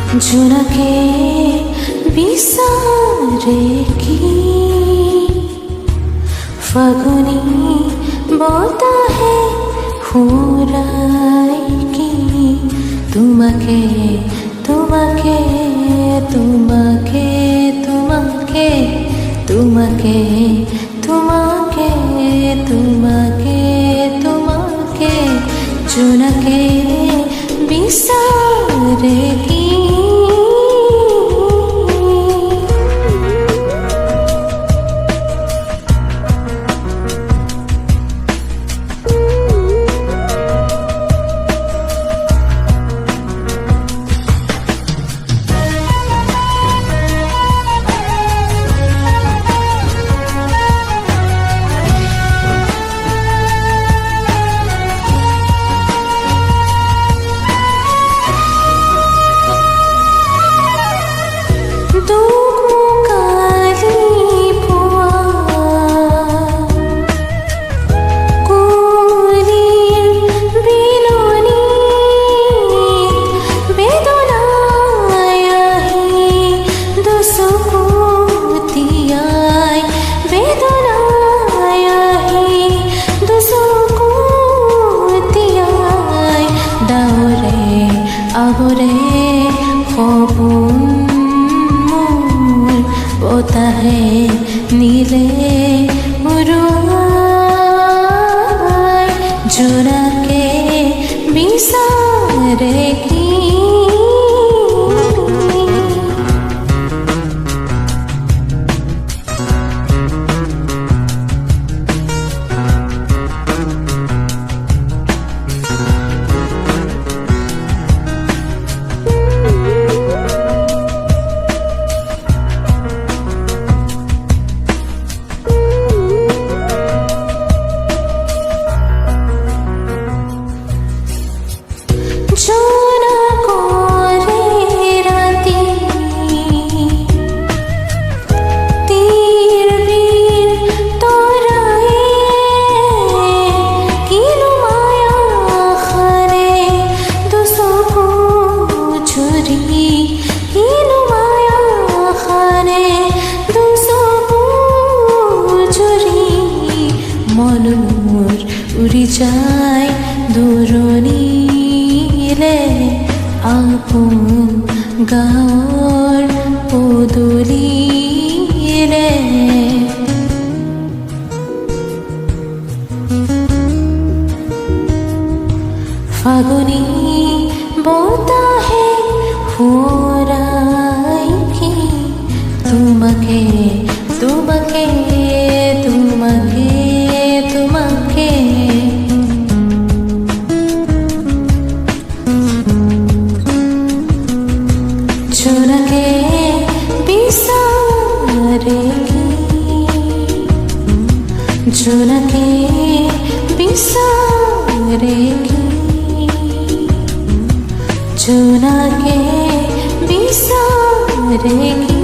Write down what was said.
জোনাকে বিসারে কি ফাগুনি বতাহে ফুরাই কি তোমাকে তোমাকে তোমাকে তোমাকে তোমাকে তোমাকে তোমাকে তোমাকে জোনাকে বিসারে কি আগরে খবর বোতাহে নীলে উড়ায় জোনাকে বিসারে কি মনোর উড়ি যায় দূরনীলে আপন গাঁৱৰ পদূলিলে ফাগুনি বতাহে ফুৰাই কি তোমাকে তোমাকে তোমাকে তোমাকে জোনাকে বিসারে কি জোনাকে বিসারে কি জোনাকে বিসারে কি